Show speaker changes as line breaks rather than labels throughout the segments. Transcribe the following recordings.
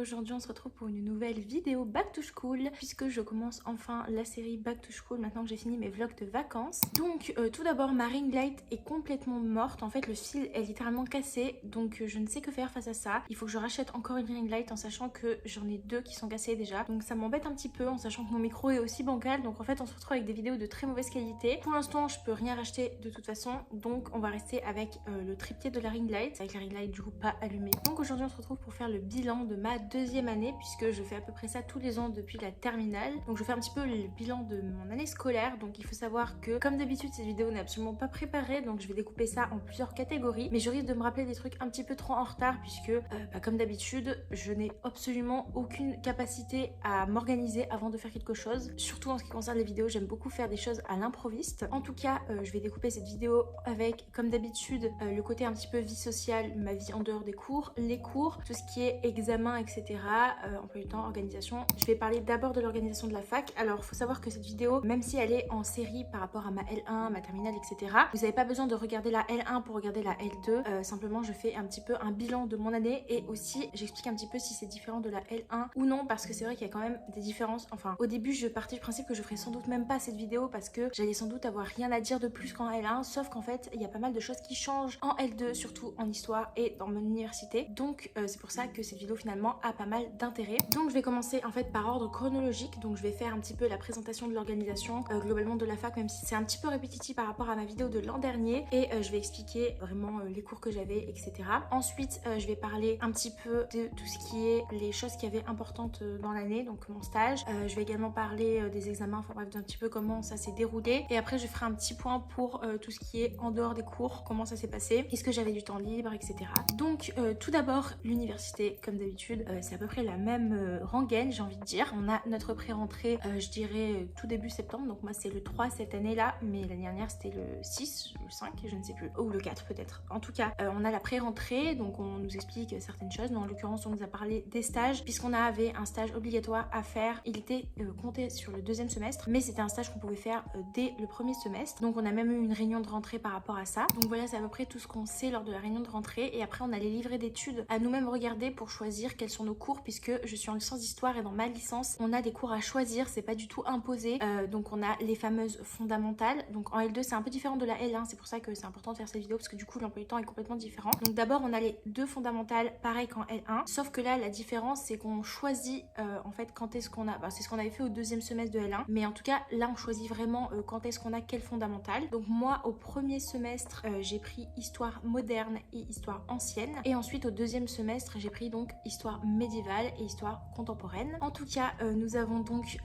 aujourd'hui on se retrouve pour une nouvelle vidéo Back to School puisque je commence enfin la série Back to School maintenant que j'ai fini mes vlogs de vacances. Donc tout d'abord ma ring light est complètement morte, en fait le fil est littéralement cassé, donc je ne sais que faire face à ça. Il faut que je rachète encore une ring light en sachant que j'en ai deux qui sont cassées déjà, donc ça m'embête un petit peu en sachant que mon micro est aussi bancal, donc en fait on se retrouve avec des vidéos de très mauvaise qualité. Pour l'instant je peux rien racheter de toute façon, donc on va rester avec le trépied de la ring light, avec la ring light du coup pas allumée. Donc aujourd'hui on se retrouve pour faire le bilan de ma deuxième année puisque je fais à peu près ça tous les ans depuis la terminale. Donc je fais un petit peu le bilan de mon année scolaire. Donc il faut savoir que comme d'habitude cette vidéo n'est absolument pas préparée, donc je vais découper ça en plusieurs catégories, mais je risque de me rappeler des trucs un petit peu trop en retard puisque comme d'habitude je n'ai absolument aucune capacité à m'organiser avant de faire quelque chose. Surtout en ce qui concerne les vidéos, j'aime beaucoup faire des choses à l'improviste. En tout cas je vais découper cette vidéo avec comme d'habitude le côté un petit peu vie sociale, ma vie en dehors des cours, les cours, tout ce qui est examen, etc. Emploi du temps, organisation. Je vais parler d'abord de l'organisation de la fac. Alors, faut savoir que cette vidéo, même si elle est en série par rapport à ma L1, ma terminale, etc., vous n'avez pas besoin de regarder la L1 pour regarder la L2. Simplement, je fais un petit peu un bilan de mon année et aussi, j'explique un petit peu si c'est différent de la L1 ou non, parce que c'est vrai qu'il y a quand même des différences. Enfin, au début, je partais du principe que je ferais sans doute même pas cette vidéo parce que j'allais sans doute avoir rien à dire de plus qu'en L1, sauf qu'en fait, il y a pas mal de choses qui changent en L2, surtout en histoire et dans mon université. Donc, c'est pour ça que cette vidéo finalement a pas mal d'intérêt. Donc je vais commencer en fait par ordre chronologique, donc je vais faire un petit peu la présentation de l'organisation globalement de la fac, même si c'est un petit peu répétitif par rapport à ma vidéo de l'an dernier, et je vais expliquer vraiment les cours que j'avais, etc. Ensuite je vais parler un petit peu de tout ce qui est les choses qui avaient importantes dans l'année, donc mon stage. Je vais également parler des examens, enfin bref, d'un petit peu comment ça s'est déroulé, et après je ferai un petit point pour tout ce qui est en dehors des cours, comment ça s'est passé, est-ce que j'avais du temps libre, etc. Donc tout d'abord l'université, comme d'habitude, c'est à peu près la même rengaine, j'ai envie de dire. On a notre pré-rentrée, je dirais tout début septembre, donc moi c'est le 3 cette année-là, mais l'année dernière c'était le 6, le 5, je ne sais plus, ou le 4 peut-être. En tout cas, on a la pré-rentrée, donc on nous explique certaines choses, mais en l'occurrence on nous a parlé des stages, puisqu'on avait un stage obligatoire à faire. Il était compté sur le deuxième semestre, mais c'était un stage qu'on pouvait faire dès le premier semestre, donc on a même eu une réunion de rentrée par rapport à ça. Donc voilà, c'est à peu près tout ce qu'on sait lors de la réunion de rentrée, et après on a les livrets d'études à nous-mêmes regarder pour choisir quels sont nos cours, puisque je suis en licence d'histoire et dans ma licence on a des cours à choisir, c'est pas du tout imposé. Donc on a les fameuses fondamentales, donc en L2 c'est un peu différent de la L1, c'est pour ça que c'est important de faire cette vidéo parce que du coup l'emploi du temps est complètement différent. Donc d'abord on a les deux fondamentales pareil qu'en L1, sauf que là la différence c'est qu'on choisit en fait quand est-ce qu'on a, c'est ce qu'on avait fait au deuxième semestre de L1, mais en tout cas là on choisit vraiment quand est-ce qu'on a quelle fondamentale. Donc moi au premier semestre j'ai pris histoire moderne et histoire ancienne, et ensuite au deuxième semestre j'ai pris donc histoire médiévale et histoire contemporaine. En tout cas nous avons donc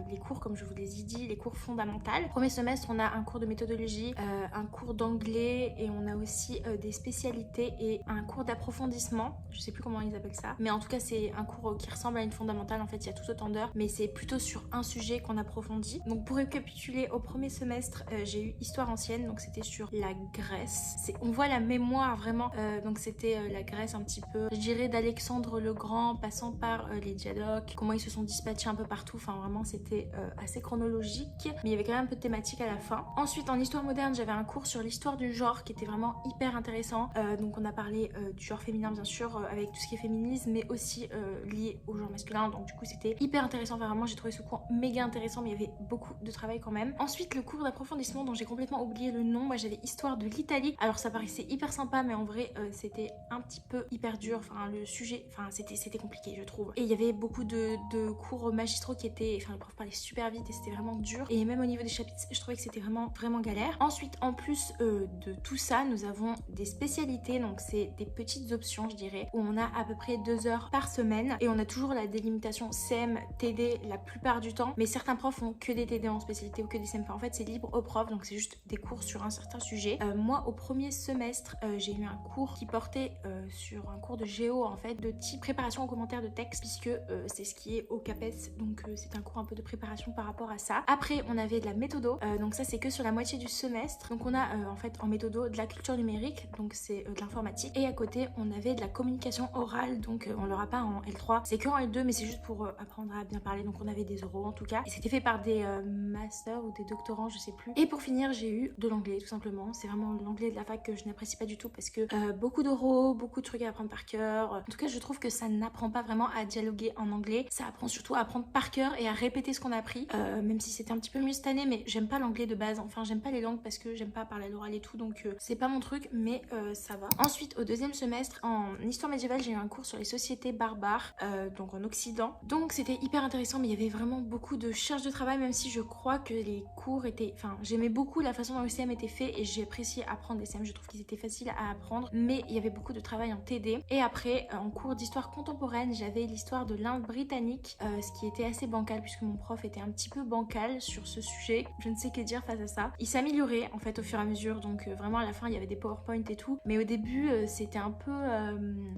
les cours, comme je vous les ai dit, les cours fondamentaux. Premier semestre on a un cours de méthodologie, un cours d'anglais, et on a aussi des spécialités et un cours d'approfondissement, je sais plus comment ils appellent ça, mais en tout cas c'est un cours qui ressemble à une fondamentale. En fait il y a tout autant d'heures, mais c'est plutôt sur un sujet qu'on approfondit. Donc pour récapituler, au premier semestre j'ai eu histoire ancienne, donc c'était sur la Grèce, on voit la mémoire vraiment, donc c'était la Grèce un petit peu, je dirais d'Alexandre le Grand, passant par les diadoques, comment ils se sont dispatchés un peu partout, enfin vraiment c'était assez chronologique, mais il y avait quand même un peu de thématique à la fin. Ensuite en histoire moderne j'avais un cours sur l'histoire du genre qui était vraiment hyper intéressant, donc on a parlé du genre féminin bien sûr, avec tout ce qui est féminisme, mais aussi lié au genre masculin, donc du coup c'était hyper intéressant. Enfin, vraiment j'ai trouvé ce cours méga intéressant, mais il y avait beaucoup de travail quand même. Ensuite le cours d'approfondissement dont j'ai complètement oublié le nom, moi j'avais histoire de l'Italie. Alors ça paraissait hyper sympa, mais en vrai c'était un petit peu hyper dur, enfin le sujet, enfin c'était compliqué je trouve, et il y avait beaucoup de cours magistraux qui étaient, enfin le prof parlait super vite et c'était vraiment dur, et même au niveau des chapitres je trouvais que c'était vraiment galère. Ensuite en plus de tout ça nous avons des spécialités, donc c'est des petites options je dirais, où on a à peu près 2 heures par semaine, et on a toujours la délimitation CM, TD la plupart du temps, mais certains profs ont que des TD en spécialité ou que des CM, enfin, en fait c'est libre aux profs, donc c'est juste des cours sur un certain sujet. Moi au premier semestre j'ai eu un cours qui portait sur un cours de géo en fait, de type préparation aux commentaires de texte, puisque c'est ce qui est au CAPES, donc c'est un cours un peu de préparation par rapport à ça. Après on avait de la méthodo, donc ça c'est que sur la moitié du semestre, donc on a en fait en méthodo de la culture numérique, donc c'est de l'informatique, et à côté on avait de la communication orale, donc on l'aura pas en L3, c'est que en L2, mais c'est juste pour apprendre à bien parler, donc on avait des oraux en tout cas, et c'était fait par des masters ou des doctorants je sais plus. Et pour finir j'ai eu de l'anglais tout simplement, c'est vraiment l'anglais de la fac que je n'apprécie pas du tout parce que beaucoup d'oraux, beaucoup de trucs à apprendre par cœur, en tout cas je trouve que ça n'apprend pas vraiment à dialoguer en anglais, ça apprend surtout à apprendre par cœur et à répéter ce qu'on a appris, même si c'était un petit peu mieux cette année, mais j'aime pas l'anglais de base, enfin j'aime pas les langues parce que j'aime pas parler à l'oral et tout, donc c'est pas mon truc, mais ça va. Ensuite, au deuxième semestre, en histoire médiévale, j'ai eu un cours sur les sociétés barbares, donc en Occident, donc c'était hyper intéressant, mais il y avait vraiment beaucoup de charges de travail, même si je crois que les cours étaient, enfin j'aimais beaucoup la façon dont le CM était fait et j'ai apprécié apprendre les CM, je trouve qu'ils étaient faciles à apprendre, mais il y avait beaucoup de travail en TD. Et après, en cours d'histoire contemporaine, j'avais l'histoire de l'Inde britannique, ce qui était assez bancal puisque mon prof était un petit peu bancal sur ce sujet, je ne sais que dire face à ça. Il s'améliorait en fait au fur et à mesure, donc vraiment à la fin il y avait des PowerPoint et tout, mais au début c'était un peu...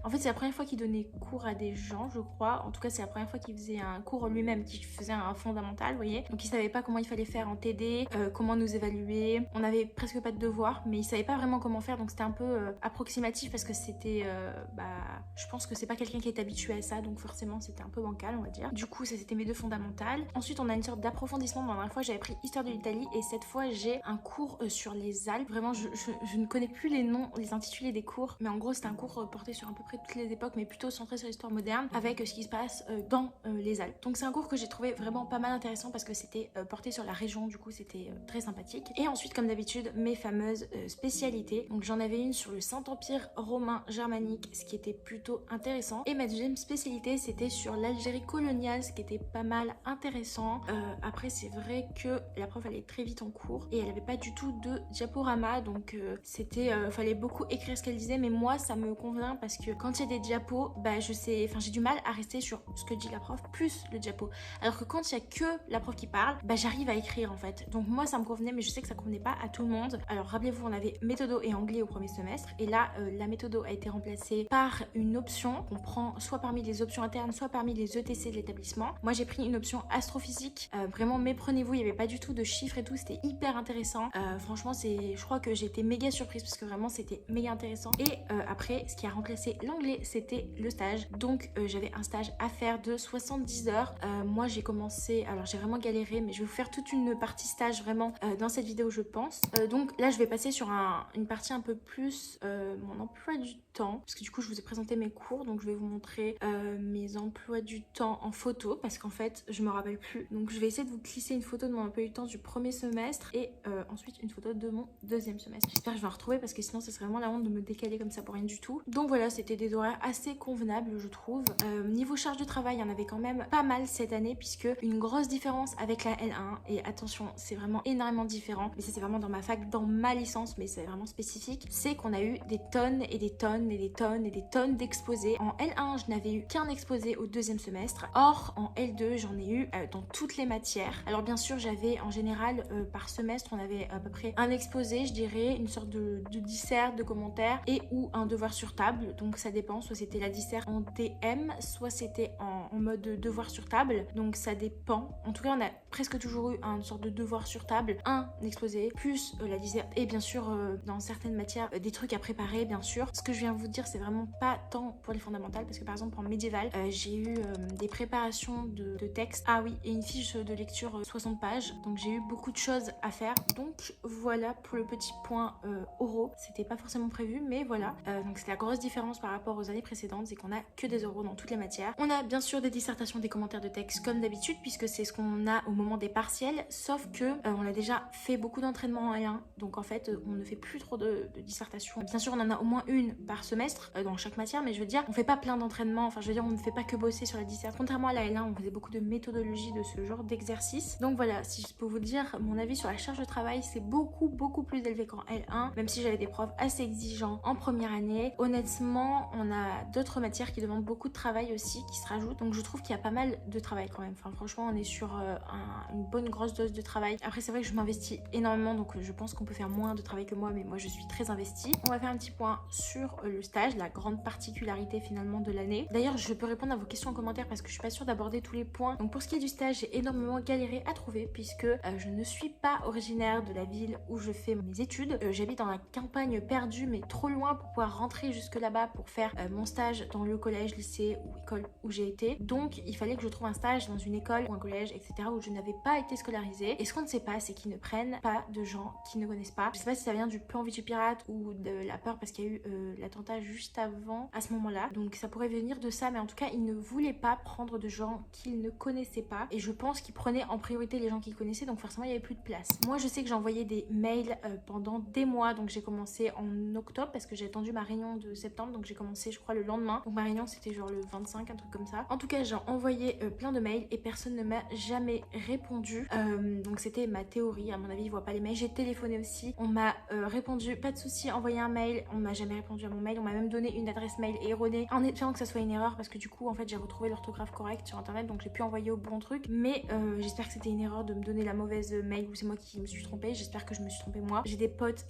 En fait c'est la première fois qu'il donnait cours à des gens, je crois, en tout cas c'est la première fois qu'il faisait un cours lui-même, qu'il faisait un fondamental, vous voyez, donc il savait pas comment il fallait faire en TD, comment nous évaluer, on avait presque pas de devoirs, mais il savait pas vraiment comment faire, donc c'était un peu approximatif parce que c'était... je pense que c'est pas quelqu'un qui est habitué à ça, donc forcément c'était un peu bancal on va dire. Du coup ça c'était mes deux fondamentales. Ensuite on a une sorte d'approfondissement, la dernière fois j'avais pris histoire de l'Italie et cette fois j'ai un cours sur les Alpes. Vraiment je ne connais plus les noms, les intitulés des cours, mais en gros c'est un cours porté sur à peu près toutes les époques, mais plutôt centré sur l'histoire moderne avec ce qui se passe dans les Alpes. Donc c'est un cours que j'ai trouvé vraiment pas mal intéressant parce que c'était porté sur la région, du coup c'était très sympathique. Et ensuite comme d'habitude mes fameuses spécialités, donc j'en avais une sur le Saint-Empire romain germanique, ce qui était plutôt intéressant, et ma deuxième spécialité c'était sur l'Algérie coloniale, ce qui était pas mal intéressant. Après c'est vrai que la prof allait très vite en cours et elle avait pas du tout de diaporama, donc c'était fallait beaucoup écrire ce qu'elle disait, mais moi ça me convient parce que quand il y a des diapos, je sais, enfin j'ai du mal à rester sur ce que dit la prof plus le diapo, alors que quand il y a que la prof qui parle, j'arrive à écrire en fait, donc moi ça me convenait, mais je sais que ça convenait pas à tout le monde. Alors rappelez-vous, on avait méthodo et anglais au premier semestre, et là la méthodo a été remplacée par une option qu'on prend soit parmi les options internes, soit parmi les ETC de l'établissement. Moi j'ai pris une option astrophysique, vraiment méprenez-vous, il n'y avait pas du tout de chiffres et tout, c'était hyper intéressant. Franchement je crois que j'ai été méga surprise parce que vraiment c'était méga intéressant. Et après ce qui a remplacé l'anglais c'était le stage, donc j'avais un stage à faire de 70 heures. Moi j'ai commencé, alors j'ai vraiment galéré, mais je vais vous faire toute une partie stage vraiment dans cette vidéo je pense. Donc là je vais passer sur une partie un peu plus mon emploi du temps, parce que du coup je vous ai présenté mes cours, donc je vais vous montrer mes emplois du temps en photo parce qu'en fait je me rappelle plus, donc je vais essayer de vous glisser une photo de mon emploi du temps du premier semestre et ensuite une photo de mon deuxième semestre. J'espère que je vais en retrouver parce que sinon ce serait vraiment la honte de me décaler comme ça pour rien du tout. Donc voilà, c'était des horaires assez convenables je trouve. Niveau charge de travail, il y en avait quand même pas mal cette année, puisque une grosse différence avec la L1, et attention c'est vraiment énormément différent, mais ça c'est vraiment dans ma fac, dans ma licence, mais c'est vraiment spécifique, c'est qu'on a eu des tonnes et des tonnes et des tonnes et des tonnes d'exposés. En L1 je n'avais eu qu'un exposé au deuxième semestre, or en L2 j'en ai eu dans toutes les matières. Alors bien sûr j'avais en général par semestre on avait à peu près un exposé, je dirais une sorte de dissert, de commentaires et ou un devoir sur table, donc ça dépend, soit c'était la dissert en DM, soit c'était en mode devoir sur table, donc ça dépend. En tout cas on a presque toujours eu une sorte de devoir sur table, un exposé plus la dissert et bien sûr dans certaines matières des trucs à préparer bien sûr. Ce que je viens de vous dire c'est vraiment pas tant pour les fondamentales, parce que par exemple en médiéval j'ai eu des préparations de textes, ah oui, et une fiche de lecture 60 pages, donc j'ai eu beaucoup de choses à faire. Donc voilà pour le petit point oraux, c'était pas forcément prévu mais voilà. Donc c'est la grosse différence par rapport aux années précédentes, c'est qu'on a que des oraux dans toutes les matières. On a bien sûr des dissertations, des commentaires de texte comme d'habitude puisque c'est ce qu'on a au moment des partiels, sauf que on a déjà fait beaucoup d'entraînement en L1, donc en fait on ne fait plus trop de dissertations. Bien sûr on en a au moins une par semestre dans chaque matière, mais je veux dire on fait pas plein d'entraînements, enfin je veux dire on ne fait pas que bosser sur la dissert. Contrairement à la L1 on faisait beaucoup de méthodologie de ce genre d'exercice. Donc voilà, si je peux vous dire mon avis sur la charge de travail, c'est beaucoup plus élevé qu'en L1, même si j'avais des profs assez exigeants en première année. Honnêtement on a d'autres matières qui demandent beaucoup de travail aussi qui se rajoutent, donc je trouve qu'il y a pas mal de travail quand même. Enfin franchement on est sur une bonne grosse dose de travail. Après c'est vrai que je m'investis énormément, donc je pense qu'on peut faire moins de travail que moi, mais moi je suis très investie. On va faire un petit point sur le stage, la grande particularité finalement de l'année. D'ailleurs je peux répondre à vos questions en commentaire parce que je suis pas sûre d'aborder tous les points. Donc pour ce qui est du stage, j'ai énormément galéré à trouver puisque je ne suis pas originaire de la ville où je fais mes études. J'habite dans la campagne perdue mais trop loin pour pouvoir rentrer jusque là-bas pour faire mon stage dans le collège, lycée ou école où j'ai été. Donc il fallait que je trouve un stage dans une école ou un collège etc où je n'avais pas été scolarisée. Et ce qu'on ne sait pas c'est qu'ils ne prennent pas de gens qui ne connaissent pas. Je sais pas si ça vient du peu envie du pirate ou de la peur parce qu'il y a eu l'attentat juste avant à ce moment-là. Donc ça pourrait venir de ça, mais en tout cas, il ne voulait pas prendre de gens qu'il ne connaissait pas. Et je pense qu'il prenait en priorité les gens qu'il connaissait, donc forcément, il n'y avait plus de place. Moi, je sais que j'ai envoyé des mails pendant des mois, donc j'ai commencé en octobre parce que j'ai attendu ma réunion de septembre, donc j'ai commencé, je crois, le lendemain. Donc ma réunion, c'était genre le 25, un truc comme ça. En tout cas, j'ai envoyé plein de mails et personne ne m'a jamais répondu. Donc c'était ma théorie, à mon avis, il voit pas les mails. J'ai téléphoné aussi, on m'a répondu, pas de souci, envoyé un mail, on m'a jamais répondu à mon mail, on m'a même donné une adresse mail erronée en espérant que ça soit une erreur parce que du coup en fait j'ai retrouvé l'orthographe correcte sur internet, donc j'ai pu envoyer au bon truc, mais j'espère que c'était une erreur de me donner la mauvaise mail ou c'est moi qui me suis trompée. J'espère que je me suis trompée moi. J'ai des potes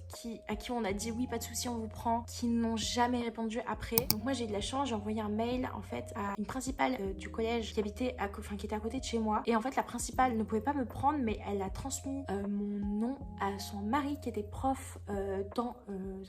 à qui on a dit oui pas de souci on vous prend, qui n'ont jamais répondu après. Donc moi j'ai eu de la chance, j'ai envoyé un mail en fait à une principale du collège qui habitait qui était à côté de chez moi, et en fait la principale ne pouvait pas me prendre, mais elle a transmis mon nom à son mari qui était prof dans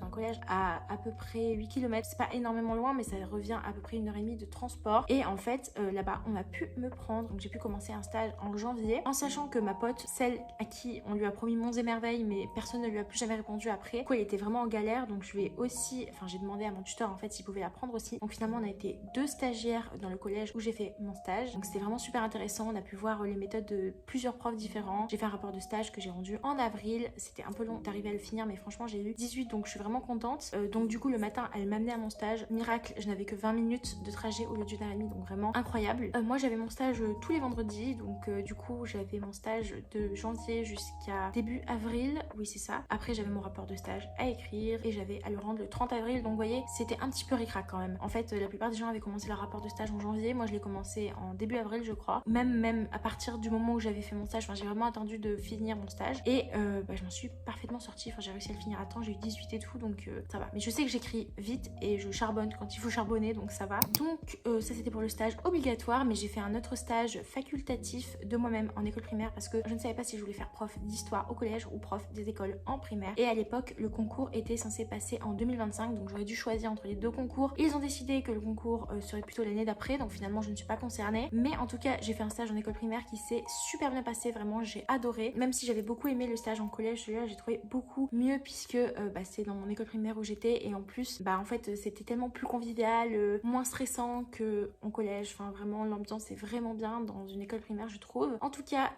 un collège à peu près 8 km. C'est pas énormément loin, mais ça revient à peu près 1h30 de transport, et en fait là-bas on a pu me prendre, donc j'ai pu commencer un stage en janvier, en sachant que ma pote, celle à qui on lui a promis monts et merveilles mais personne ne lui a plus jamais répondu après, quoi, elle était vraiment en galère, donc je lui ai aussi, enfin j'ai demandé à mon tuteur en fait s'il pouvait la prendre aussi. Donc finalement on a été 2 stagiaires dans le collège où j'ai fait mon stage, donc c'était vraiment super intéressant. On a pu voir les méthodes de plusieurs profs différents. J'ai fait un rapport de stage que j'ai rendu en avril, c'était un peu long d'arriver à le finir, mais franchement j'ai eu 18, donc je suis vraiment contente. Donc du coup le matin elle m'amenait à mon stage, miracle, je n'avais que 20 minutes de trajet au lieu d'une heure et demie, donc vraiment incroyable. Moi j'avais mon stage tous les vendredis, donc du coup j'avais mon stage de janvier jusqu'à début avril, oui c'est ça. Après j'avais mon rapport de stage à écrire et j'avais à le rendre le 30 avril, donc vous voyez c'était un petit peu ric-rac quand même. En fait la plupart des gens avaient commencé leur rapport de stage en janvier, moi je l'ai commencé en début avril je crois, même à partir du moment où j'avais fait mon stage, enfin j'ai vraiment attendu de finir mon stage, et je m'en suis parfaitement sortie, enfin j'ai réussi à le finir à temps, j'ai eu 18 et tout, donc ça va. Mais je sais que j'écris vite et je charbonne quand il faut charbonner, donc ça va. Donc ça c'était pour le stage obligatoire, mais j'ai fait un autre stage facultatif de moi-même en école primaire parce que je ne savais pas si je voulais faire prof d'histoire au collège ou prof des écoles en primaire, et à l'époque le concours était censé passer en 2025, donc j'aurais dû choisir entre les deux concours. Ils ont décidé que le concours serait plutôt l'année d'après, donc finalement je ne suis pas concernée, mais en tout cas j'ai fait un stage en école primaire qui s'est super bien passé, vraiment j'ai adoré, même si j'avais beaucoup aimé le stage en collège, celui-là j'ai trouvé beaucoup mieux puisque c'est dans mon école primaire où j'étais, et en plus en fait c'était tellement plus convivial, moins stressant que en collège, enfin vraiment l'ambiance est vraiment bien dans une école primaire je trouve. En tout cas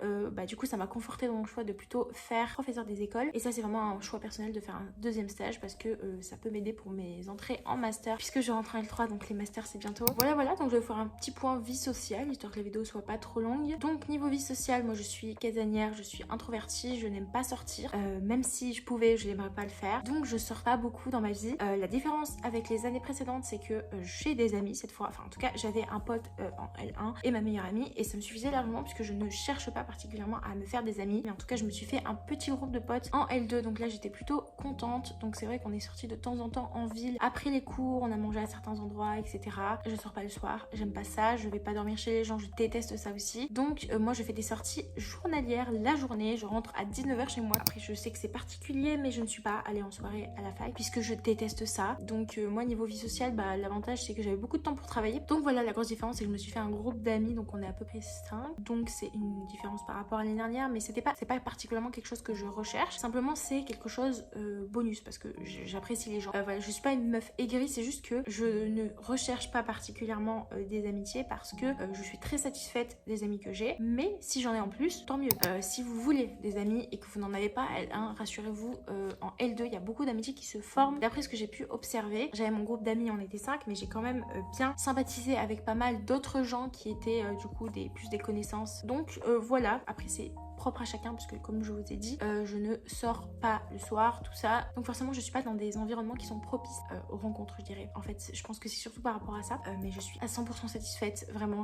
du coup ça m'a conforté dans mon choix de plutôt faire professeur des écoles, et ça c'est vraiment un choix personnel de faire un deuxième stage parce que ça peut m'aider pour mes entrées en master puisque je rentre en L3, donc les masters c'est bientôt. Voilà, donc je vais faire un petit point vie sociale histoire que la vidéo soit pas trop longue. Donc niveau vie sociale, moi je suis casanière, je suis introvertie, je n'aime pas sortir, même si je pouvais je n'aimerais pas le faire, donc je sors pas beaucoup dans ma vie. La différence avec les années précédentes c'est que j'ai des amis cette fois, enfin en tout cas j'avais un pote en L1 et ma meilleure amie, et ça me suffisait largement puisque je ne cherche pas particulièrement à me faire des amis, mais en tout cas je me suis fait un petit groupe de potes en L2, donc là j'étais plutôt contente. Donc c'est vrai qu'on est sorti de temps en temps en ville après les cours, on a mangé à certains endroits etc. Je sors pas le soir, j'aime pas ça, je vais pas dormir chez les gens, je déteste ça aussi. Donc moi je fais des sorties journalières la journée, je rentre à 19h chez moi. Après je sais que c'est particulier, mais je ne suis pas allée en soirée à la fac puisque je déteste ça. Donc moi niveau vie sociale, l'avantage c'est que j'avais beaucoup de temps pour travailler. Donc voilà, la grosse différence c'est que je me suis fait un groupe d'amis, donc on est à peu près 5, donc c'est une différence par rapport à l'année dernière, mais c'est pas particulièrement quelque chose que je recherche, simplement c'est quelque chose bonus parce que j'apprécie les gens. Voilà, je suis pas une meuf aigrie, c'est juste que je ne recherche pas particulièrement des amitiés parce que je suis très satisfaite des amis que j'ai, mais si j'en ai en plus, tant mieux. Si vous voulez des amis et que vous n'en avez pas L1, rassurez-vous, en L2 il y a beaucoup d'amitiés qui se forment. D'après ce que j'ai pu observer, j'avais mon groupe d'amis, on était 5, mais j'ai quand même bien sympathisé avec pas mal d'autres gens qui étaient du coup plus des connaissances. Donc voilà, après c'est propre à chacun parce que comme je vous ai dit, je ne sors pas le soir, tout ça, donc forcément je suis pas dans des environnements qui sont propices aux rencontres, je dirais. En fait je pense que c'est surtout par rapport à ça, mais je suis à 100% satisfaite, vraiment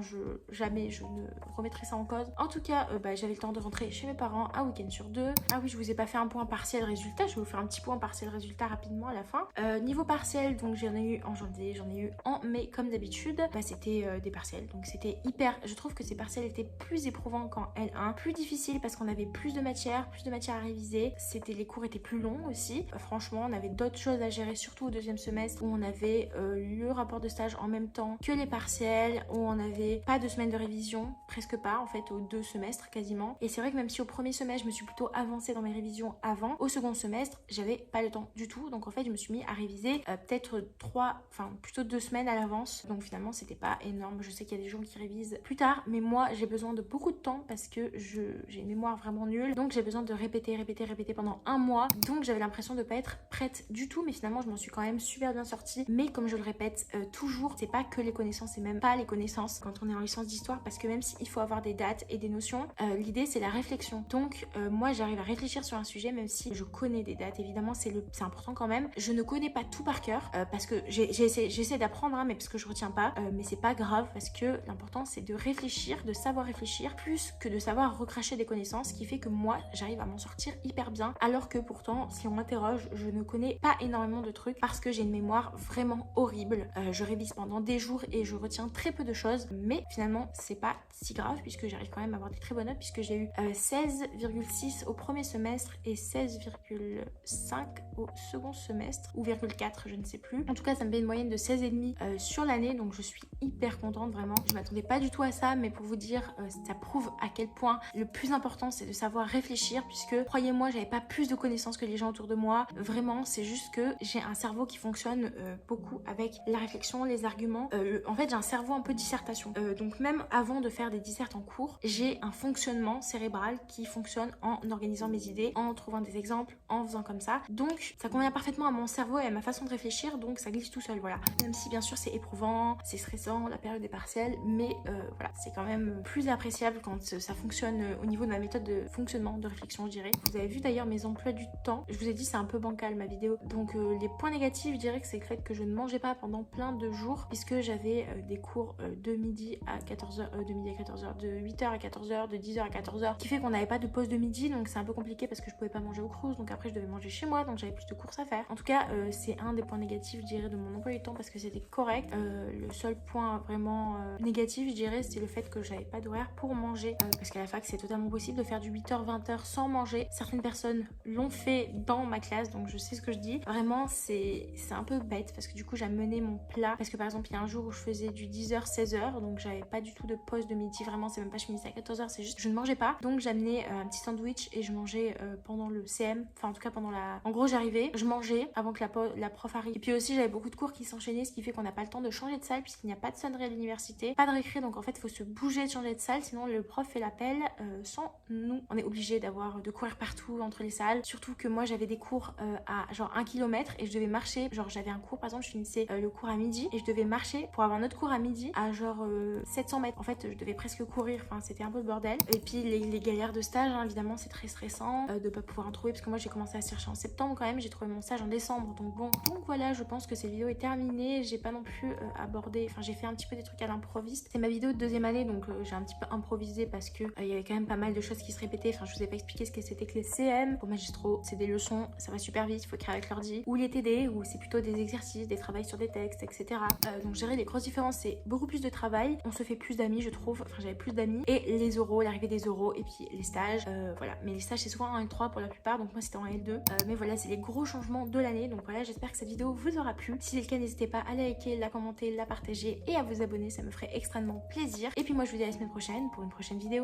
jamais je ne remettrai ça en cause. En tout cas j'avais le temps de rentrer chez mes parents un week-end sur 2. Ah oui, je vous ai pas fait un point partiel résultat, je vais vous faire un petit point partiel résultat rapidement à la fin. Niveau partiel, donc j'en ai eu en janvier, j'en ai eu en mai comme d'habitude. C'était des partiels, donc c'était hyper, je trouve que ces partiels étaient plus éprouvants qu'en L1, plus difficiles parce qu'on avait plus de matière à réviser. Les cours étaient plus longs aussi. Franchement, on avait d'autres choses à gérer, surtout au deuxième semestre où on avait le rapport de stage en même temps que les partiels, où on n'avait pas de semaine de révision, presque pas en fait, aux 2 semestres quasiment. Et c'est vrai que même si au premier semestre, je me suis plutôt avancée dans mes révisions avant, au second semestre, j'avais pas le temps du tout. Donc en fait, je me suis mis à réviser peut-être plutôt 2 semaines à l'avance. Donc finalement, c'était pas énorme. Je sais qu'il y a des gens qui révisent plus tard, mais moi, j'ai besoin de beaucoup de temps parce que j'ai une mémoire vraiment nulle. Donc j'ai besoin de répéter pendant un mois. Donc j'avais l'impression de pas être prête du tout, mais finalement, je m'en suis quand même super bien sortie. Mais comme je le répète toujours, c'est pas que les connaissances et même pas les connaissances quand on est en licence d'histoire, parce que même s'il faut avoir des dates et des notions, l'idée c'est la réflexion. Donc moi, j'arrive à réfléchir sur un sujet même si je connais des dates. Évidemment, c'est important quand même. Je ne connais pas tout par cœur parce que j'essaie d'apprendre, mais parce que je retiens pas. Mais c'est pas grave parce que l'important c'est de réfléchir, de savoir réfléchir plus que de savoir recracher des connaissances, qui fait que moi j'arrive à m'en sortir hyper bien. Alors que pourtant, si on m'interroge, je ne connais pas énormément de trucs parce que j'ai une mémoire vraiment horrible. Je révise pendant des jours et je retiens très peu de choses. Mais finalement, c'est pas si grave puisque j'arrive quand même à avoir des très bonnes notes, puisque j'ai eu 16,6 au premier semestre et 16,5 au second semestre, ou 0,4, je ne sais plus. En tout cas, ça me fait une moyenne de 16,5 sur l'année, donc je suis hyper contente vraiment. Je m'attendais pas du tout à ça, mais pour vous dire, ça prouve à quel point le plus important c'est de savoir réfléchir, puisque croyez-moi, j'avais pas plus de connaissances que les gens autour de moi. Vraiment, c'est juste que j'ai un cerveau qui fonctionne beaucoup avec la réflexion, les arguments. En fait, j'ai un cerveau un peu dissertation. Donc même avant de faire des dissertes en cours, j'ai un fonctionnement cérébral qui fonctionne en organisant mes idées, en trouvant des exemples, en faisant comme ça. Donc ça convient parfaitement à mon cerveau et à ma façon de réfléchir, donc ça glisse tout seul, voilà. Même si bien sûr c'est éprouvant, c'est stressant, la période des partiels, mais voilà, c'est quand même plus appréciable quand ça fonctionne au niveau de ma méthode de fonctionnement, de réflexion, je dirais. Vous avez vu d'ailleurs mes emplois du temps. Je vous ai dit, c'est un peu bancal ma vidéo. Donc les points négatifs, je dirais que c'est le fait que je ne mangeais pas pendant plein de jours, puisque j'avais des cours de midi à 14h, de 8h à 14h, de 10h à 14h, qui fait qu'on n'avait pas de pause de midi, donc c'est un peu compliqué parce que je pouvais pas manger au Crous, donc après je devais manger chez moi, donc j'avais plus de courses à faire. En tout cas, c'est un des points négatifs, je dirais, de mon emploi du temps, parce que c'était correct. Le seul point vraiment négatif, je dirais, c'est le fait que j'avais pas d'horaire pour manger, parce qu'à la fac c'est totalement possible de faire du 8h 20h sans manger. Certaines personnes l'ont fait dans ma classe, donc je sais ce que je dis. Vraiment, c'est un peu bête parce que du coup j'amenais mon plat, parce que par exemple il y a un jour où je faisais du 10h 16h, donc j'avais pas du tout de pause de midi. Vraiment, c'est même pas je finissais à 14h, c'est juste je ne mangeais pas, donc j'amenais un petit sandwich et je mangeais pendant le CM, enfin en tout cas pendant la... En gros, j'arrivais, je mangeais avant que la prof arrive. Et puis aussi j'avais beaucoup de cours qui s'enchaînaient, ce qui fait qu'on n'a pas le temps de changer de salle puisqu'il n'y a pas de sonnerie à l'université, pas de récré, donc en fait il faut se bouger, de changer de salle, sinon le prof fait l'appel sans nous. On est obligé de courir partout entre les salles, surtout que moi j'avais des cours à genre 1 km et je devais marcher. Genre j'avais un cours, par exemple je finissais le cours à midi et je devais marcher pour avoir notre cours à midi à genre 700 mètres. En fait je devais presque courir, enfin c'était un peu le bordel. Et puis les galères de stage, hein, évidemment c'est très stressant de pas pouvoir en trouver, parce que moi j'ai commencé à chercher en septembre quand même, j'ai trouvé mon stage en décembre, donc bon. Donc voilà, je pense que cette vidéo est terminée. J'ai pas non plus abordé, enfin j'ai fait un petit peu des trucs à l'improviste. C'est ma vidéo de deuxième année, donc j'ai un petit peu improvisé parce que il y avait quand même pas mal de choses qui se répétaient. Enfin je vous ai pas expliqué ce que c'était que les CM. Pour magistro, c'est des leçons, ça va super vite, il faut écrire avec l'ordi, ou les TD où c'est plutôt des exercices, des travails sur des textes, etc. Donc gérer les grosses différences, c'est beaucoup plus de travail, on se fait plus d'amis, je trouve. Enfin j'avais plus d'amis, et les oraux, l'arrivée des oraux, et puis les stages, voilà. Mais les stages c'est souvent en L3 pour la plupart, donc moi c'était en L2. Mais voilà, c'est les gros changements de l'année. Donc voilà, j'espère que cette vidéo vous aura plu. Si c'est le cas, n'hésitez pas à liker, la commenter, la partager et à vous abonner, ça me ferait extrêmement plaisir. Et puis moi je vous dis à la semaine prochaine pour une prochaine vidéo.